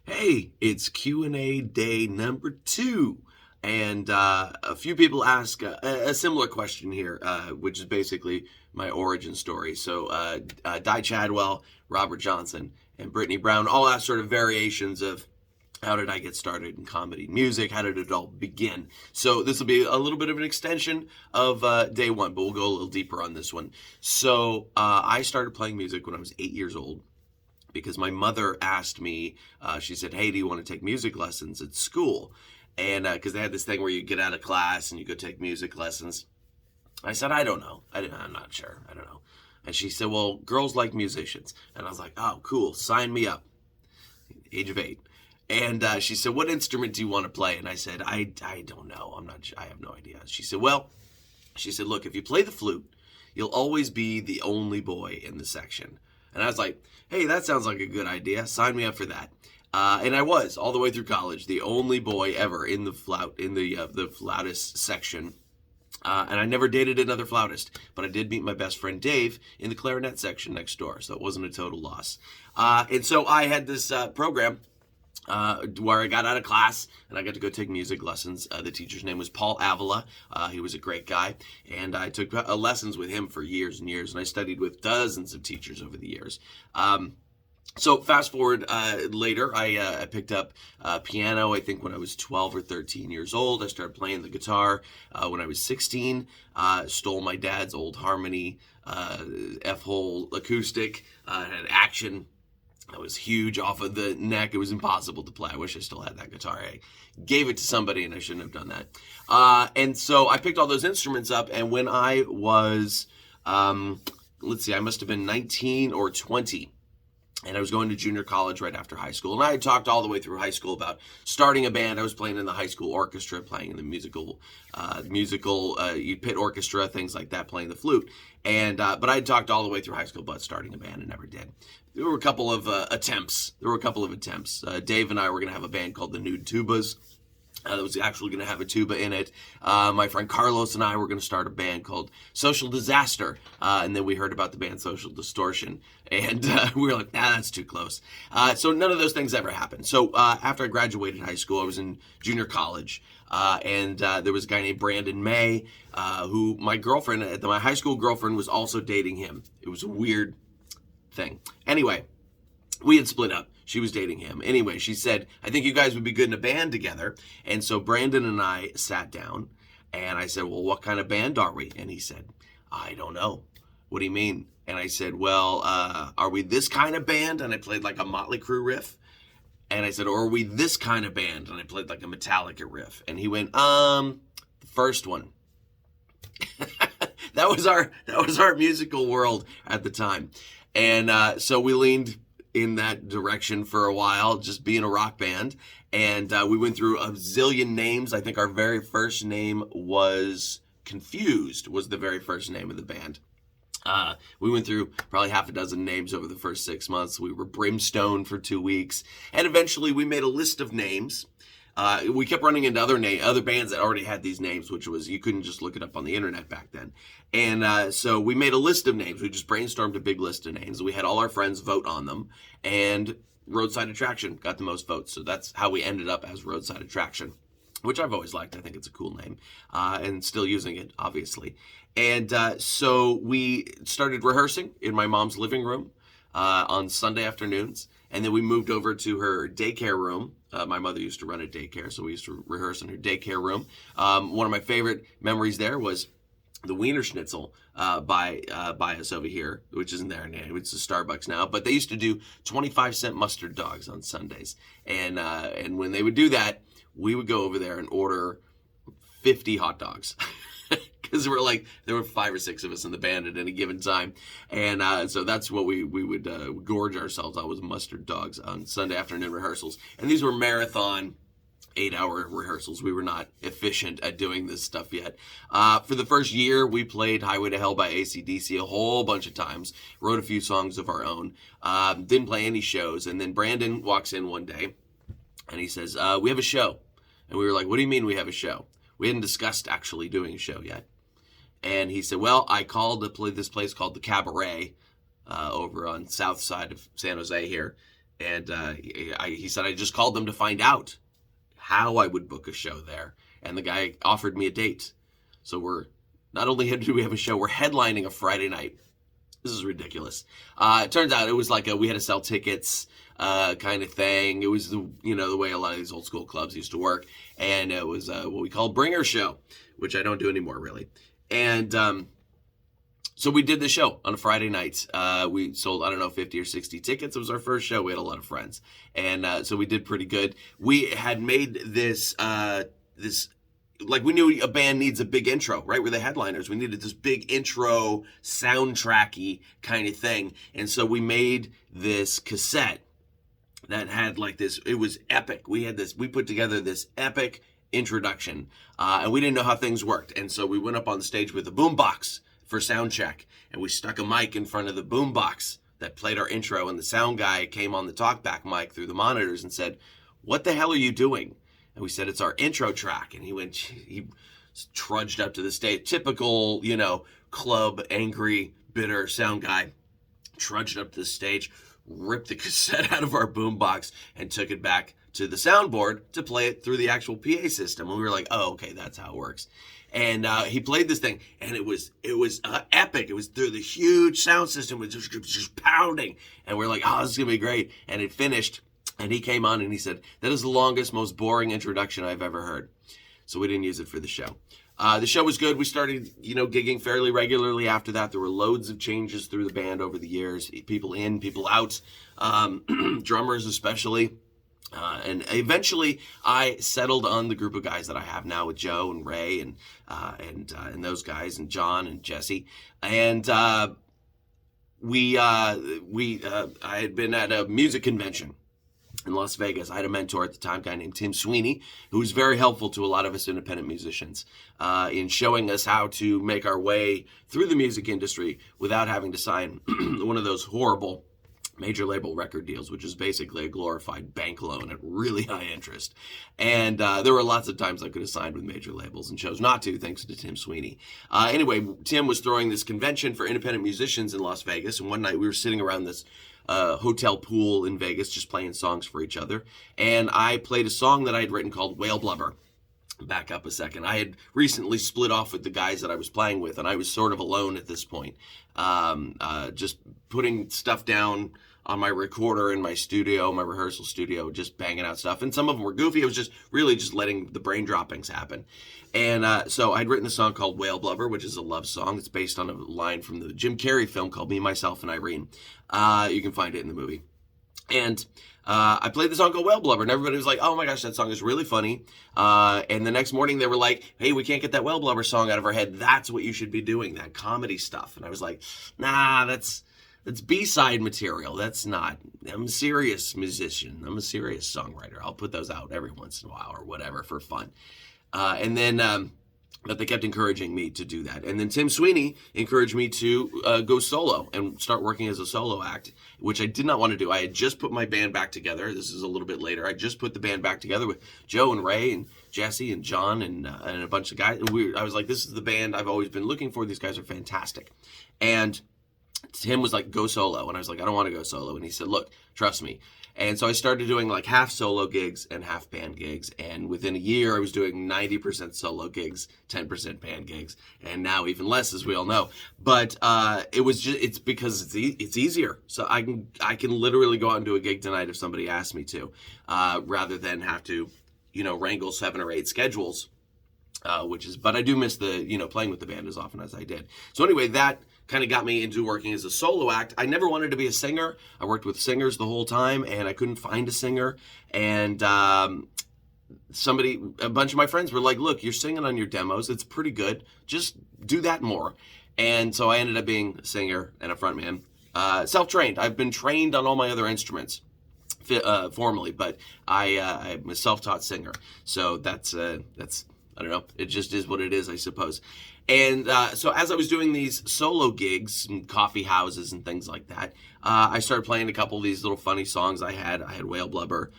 Hey, it's Q&A day number 2. And a few people ask a similar question here, which is basically my origin story. So Chadwell, Robert Johnson, and Brittany Brown all ask sort of variations of how did I get started in comedy music? How did it all begin? So this will be a little bit of an extension of day 1, but we'll go a little deeper on this one. So I started playing music when I was 8 years old, because my mother asked me, she said, hey, do you want to take music lessons at school? And because they had this thing where you get out of class and you go take music lessons. I said, I don't know. I'm not sure. I don't know. And she said, well, girls like musicians. And I was like, oh, cool. Sign me up. Age of 8. And she said, what instrument do you want to play? And I said, I don't know. I have no idea. She said, look, if you play the flute, you'll always be the only boy in the section. And I was like, hey, that sounds like a good idea. Sign me up for that. And I was, all the way through college, the only boy ever in the flautist section. And I never dated another flautist, but I did meet my best friend Dave in the clarinet section next door, so it wasn't a total loss. And so I had this program where I got out of class and I got to go take music lessons. The teacher's name was Paul Avila. He was a great guy, and I took lessons with him for years and years, and I studied with dozens of teachers over the years. So fast forward later, I picked up piano, I think when I was 12 or 13 years old. I started playing the guitar when I was 16, stole my dad's old Harmony F-hole acoustic, had action. I was huge off of the neck. It was impossible to play. I wish I still had that guitar. I gave it to somebody and I shouldn't have done that. And so I picked all those instruments up, and when I was, I must have been 19 or 20. And I was going to junior college right after high school. And I had talked all the way through high school about starting a band. I was playing in the high school orchestra, playing in the musical pit orchestra, things like that, playing the flute. And but I had talked all the way through high school about starting a band and never did. There were a couple of attempts. Dave and I were going to have a band called the Nude Tubas. That was actually going to have a tuba in it. My friend Carlos and I were going to start a band called Social Disaster. And then we heard about the band Social Distortion. And we were like, nah, that's too close. So none of those things ever happened. So after I graduated high school, I was in junior college. And there was a guy named Brandon May, who my high school girlfriend was also dating him. It was a weird thing. Anyway, we had split up. She was dating him. Anyway, she said, I think you guys would be good in a band together. And so Brandon and I sat down, and I said, well, what kind of band are we? And he said, I don't know. What do you mean? And I said, well, are we this kind of band? And I played like a Motley Crue riff. And I said, or are we this kind of band? And I played like a Metallica riff. And he went, the first one. That was our musical world at the time. And so we leaned in that direction for a while, just being a rock band. And we went through a zillion names. I think our very first name was Confused, was the very first name of the band. We went through probably half a dozen names over the first 6 months. We were Brimstone for 2 weeks. And eventually we made a list of names. We kept running into other bands that already had these names, which was, you couldn't just look it up on the internet back then. And so we made a list of names. We just brainstormed a big list of names. We had all our friends vote on them, and Roadside Attraction got the most votes. So that's how we ended up as Roadside Attraction, which I've always liked. I think it's a cool name, and still using it, obviously. And so we started rehearsing in my mom's living room on Sunday afternoons. And then we moved over to her daycare room. My mother used to run a daycare, so we used to rehearse in her daycare room. One of my favorite memories there was the Wiener Schnitzel by us over here, which isn't there now. It's a Starbucks now. But they used to do 25-cent mustard dogs on Sundays. And when they would do that, we would go over there and order 50 hot dogs. Because there were 5 or 6 of us in the band at any given time. And so that's what we would gorge ourselves on, was mustard dogs on Sunday afternoon rehearsals. And these were marathon 8-hour rehearsals. We were not efficient at doing this stuff yet. For the first year, we played Highway to Hell by AC/DC a whole bunch of times, wrote a few songs of our own, didn't play any shows. And then Brandon walks in one day and he says, we have a show. And we were like, what do you mean we have a show? We hadn't discussed actually doing a show yet. And he said, well, I called to play this place called the Cabaret over on south side of San Jose here. And he said I just called them to find out how I would book a show there. And the guy offered me a date. So we're not only do we have a show, we're headlining a Friday night. This is ridiculous. It turns out it was like we had to sell tickets kind of thing. It was the way a lot of these old school clubs used to work, and it was what we call bringer show, which I don't do anymore really. And so we did the show on a Friday night. We sold, I don't know, 50 or 60 tickets. It was our first show. We had a lot of friends, and so we did pretty good. We had made this like we knew a band needs a big intro, right? We're the headliners. We needed this big intro, soundtracky kind of thing. And so we made this cassette that had like this, it was epic. We put together this epic introduction, and we didn't know how things worked. And so we went up on the stage with a boombox for sound check, and we stuck a mic in front of the boombox that played our intro, and the sound guy came on the talkback mic through the monitors and said, "What the hell are you doing?" And we said, "It's our intro track." And he trudged up to the stage. Typical, club, angry, bitter sound guy. Trudged up to the stage, ripped the cassette out of our boombox, and took it back to the soundboard to play it through the actual PA system. And we were like, oh, okay, that's how it works. And he played this thing, and it was epic. It was through the huge sound system, it was just pounding. And we're like, oh, this is going to be great. And it finished. And he came on and he said, "That is the longest, most boring introduction I've ever heard." So we didn't use it for the show. The show was good. We started, gigging fairly regularly after that. There were loads of changes through the band over the years. People in, people out, drummers especially. And eventually I settled on the group of guys that I have now with Joe and Ray and those guys and John and Jesse. And I had been at a music convention in Las Vegas. I had a mentor at the time, a guy named Tim Sweeney, who was very helpful to a lot of us independent musicians in showing us how to make our way through the music industry without having to sign one of those horrible major label record deals, which is basically a glorified bank loan at really high interest. And there were lots of times I could have signed with major labels and chose not to, thanks to Tim Sweeney. Anyway, Tim was throwing this convention for independent musicians in Las Vegas, and one night we were sitting around this hotel pool in Vegas just playing songs for each other, and I played a song that I had written called Whale Blubber. Back up a second. I had recently split off with the guys that I was playing with, and I was sort of alone at this point, just putting stuff down on my recorder in my studio, my rehearsal studio, just banging out stuff. And some of them were goofy. It was just really just letting the brain droppings happen. And so I'd written a song called Whale Blubber, which is a love song. It's based on a line from the Jim Carrey film called Me, Myself, and Irene. You can find it in the movie. And I played the song called Whale Blubber, and everybody was like, "Oh my gosh, that song is really funny." And the next morning they were like, "Hey, we can't get that Whale Blubber song out of our head. That's what you should be doing, that comedy stuff." And I was like, "Nah, that's B-side material. That's not. I'm a serious musician. I'm a serious songwriter. I'll put those out every once in a while or whatever for fun." But they kept encouraging me to do that. And then Tim Sweeney encouraged me to go solo and start working as a solo act, which I did not want to do. I had just put my band back together. This is a little bit later. I just put the band back together with Joe and Ray and Jesse and John and a bunch of guys. And I was like, this is the band I've always been looking for. These guys are fantastic. And Tim was like, go solo. And I was like, I don't want to go solo. And he said, look, trust me. And so I started doing like half solo gigs and half band gigs. And within a year, I was doing 90% solo gigs, 10% band gigs, and now even less, as we all know. But it's because it's easier. So I can literally go out and do a gig tonight if somebody asks me to, rather than have to, wrangle 7 or 8 schedules, but I do miss the, playing with the band as often as I did. So anyway, that kind of got me into working as a solo act. I never wanted to be a singer. I worked with singers the whole time, and I couldn't find a singer. And a bunch of my friends were like, look, you're singing on your demos. It's pretty good. Just do that more. And so I ended up being a singer and a frontman. Self-trained. I've been trained on all my other instruments formally, but I'm a self-taught singer. So that's I don't know. It just is what it is, I suppose. And so as I was doing these solo gigs and coffee houses and things like that, I started playing a couple of these little funny songs I had. I had Whale Blubber,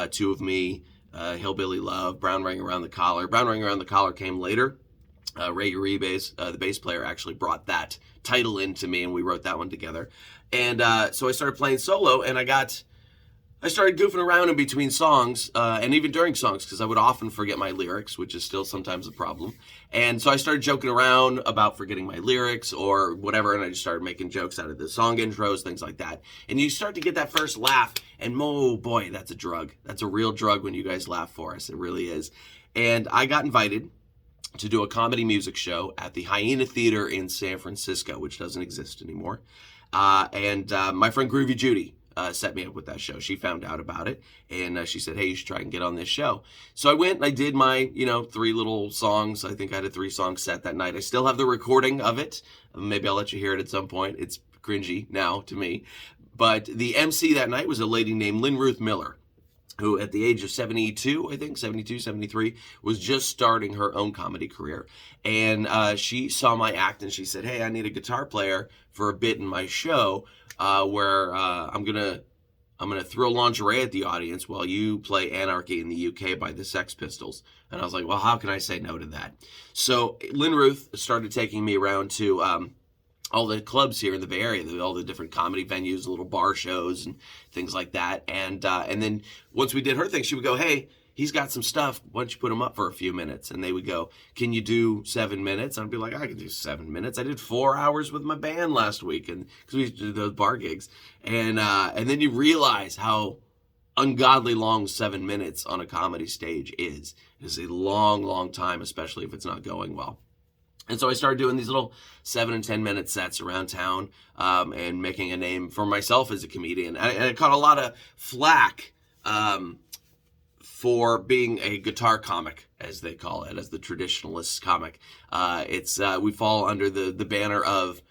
Two of Me, Hillbilly Love, Brown Ring Around the Collar. Brown Ring Around the Collar came later. Ray Uribe, the bass player, actually brought that title into me, and we wrote that one together. And so I started playing solo, and I got I started goofing around in between songs, and even during songs, because I would often forget my lyrics, which is still sometimes a problem. And so I started joking around about forgetting my lyrics or whatever, and I just started making jokes out of the song intros, things like that. And you start to get that first laugh, and oh boy, that's a drug. That's a real drug when you guys laugh for us. It really is. And I got invited to do a comedy music show at the Hyena Theater in San Francisco, which doesn't exist anymore. And my friend Groovy Judy set me up with that show. She found out about it, and she said, hey, you should try and get on this show. So I went and I did my, 3 little songs. I think I had a 3-song set that night. I still have the recording of it. Maybe I'll let you hear it at some point. It's cringy now to me. But the MC that night was a lady named Lynn Ruth Miller, who at the age of 72, I think, 72, 73, was just starting her own comedy career. And she saw my act and she said, hey, I need a guitar player for a bit in my show where I'm gonna throw lingerie at the audience while you play Anarchy in the UK by the Sex Pistols. And I was like, well, how can I say no to that? So Lynn Ruth started taking me around to all the clubs here in the Bay Area, all the different comedy venues, little bar shows and things like that. And then once we did her thing, she would go, hey, he's got some stuff. Why don't you put him up for a few minutes? And they would go, can you do 7 minutes? I'd be like, I can do 7 minutes. I did 4 hours with my band last week, and because we used to do those bar gigs. And then you realize how ungodly long 7 minutes on a comedy stage is. It is a long, long time, especially if it's not going well. And so I started doing these little 7 and 10 minute sets around town and making a name for myself as a comedian. And I caught a lot of flack for being a guitar comic, as they call it, as the traditionalist comic. We fall under the banner of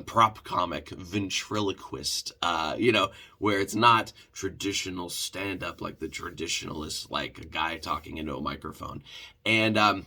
prop comic, ventriloquist, where it's not traditional stand-up like the traditionalist, like a guy talking into a microphone. And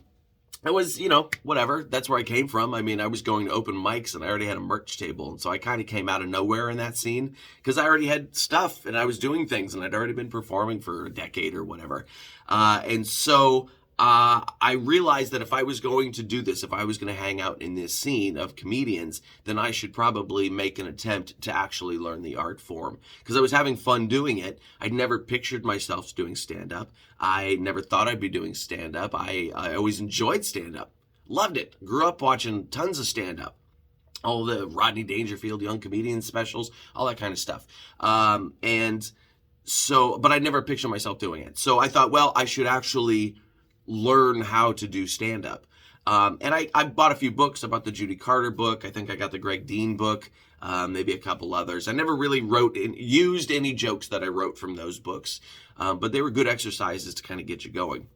it was, whatever. That's where I came from. I mean, I was going to open mics and I already had a merch table. And so I kind of came out of nowhere in that scene because I already had stuff and I was doing things and I'd already been performing for a decade or whatever. And so I realized that if I was going to do this, if I was going to hang out in this scene of comedians, then I should probably make an attempt to actually learn the art form because I was having fun doing it. I'd never pictured myself doing stand-up. I never thought I'd be doing stand-up. I always enjoyed stand-up. Loved it. Grew up watching tons of stand-up. All the Rodney Dangerfield Young Comedian specials, all that kind of stuff. But I never pictured myself doing it. So I thought, well, I should actually learn how to do stand-up. And I bought a few books. I bought the Judy Carter book. I think I got the Greg Dean book, maybe a couple others. I never really used any jokes that I wrote from those books, but they were good exercises to kind of get you going.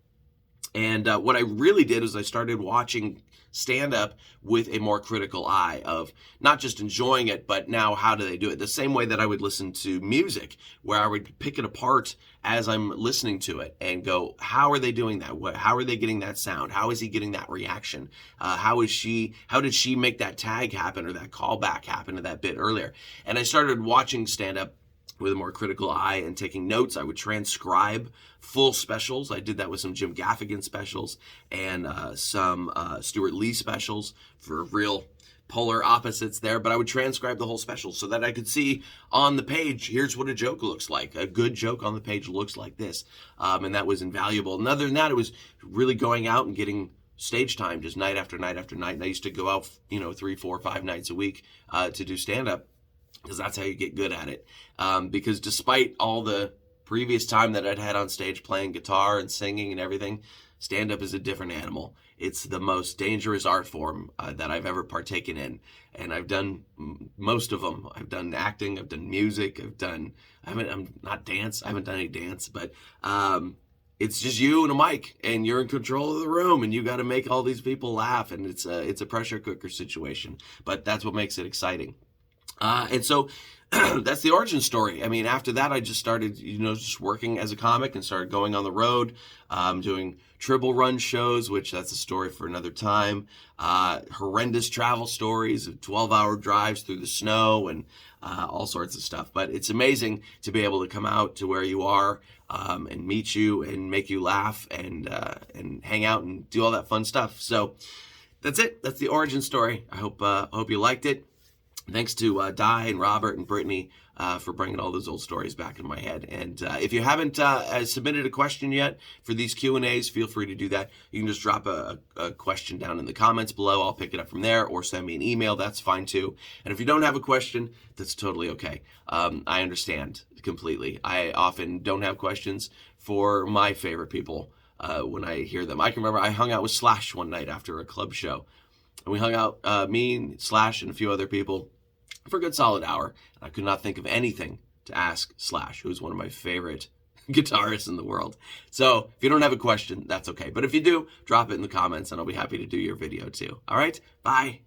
And what I really did is I started watching stand-up with a more critical eye of not just enjoying it, but now how do they do it? The same way that I would listen to music, where I would pick it apart as I'm listening to it and go, how are they doing that? How are they getting that sound? How is he getting that reaction? How did she make that tag happen or that callback happen to that bit earlier? And I started watching stand-up with a more critical eye and taking notes. I would transcribe full specials. I did that with some Jim Gaffigan specials and some Stuart Lee specials for real polar opposites there. But I would transcribe the whole special so that I could see on the page, here's what a joke looks like. A good joke on the page looks like this. And that was invaluable. And other than that, it was really going out and getting stage time just night after night after night. And I used to go out, 3, 4, 5 nights a week to do stand-up. Because that's how you get good at it. Because despite all the previous time that I'd had on stage playing guitar and singing and everything, stand-up is a different animal. It's the most dangerous art form that I've ever partaken in. And I've done most of them. I've done acting, I've done music, I haven't done any dance, but it's just you and a mic and you're in control of the room and you got to make all these people laugh. And it's a pressure cooker situation, but that's what makes it exciting. And so that's the origin story. I mean, after that, I just started, just working as a comic and started going on the road, doing Tribble Run shows, which that's a story for another time. Horrendous travel stories of 12-hour drives through the snow and all sorts of stuff. But it's amazing to be able to come out to where you are and meet you and make you laugh and hang out and do all that fun stuff. So that's it. That's the origin story. I hope you liked it. Thanks to Di and Robert and Brittany for bringing all those old stories back in my head. And if you haven't submitted a question yet for these Q&As, feel free to do that. You can just drop a question down in the comments below. I'll pick it up from there, or send me an email. That's fine too. And if you don't have a question, that's totally okay. I understand completely. I often don't have questions for my favorite people when I hear them. I can remember I hung out with Slash one night after a club show. And we hung out, me, Slash, and a few other people, for a good solid hour. And I could not think of anything to ask Slash, who's one of my favorite guitarists in the world. So if you don't have a question, that's okay. But if you do, drop it in the comments, and I'll be happy to do your video too. All right? Bye.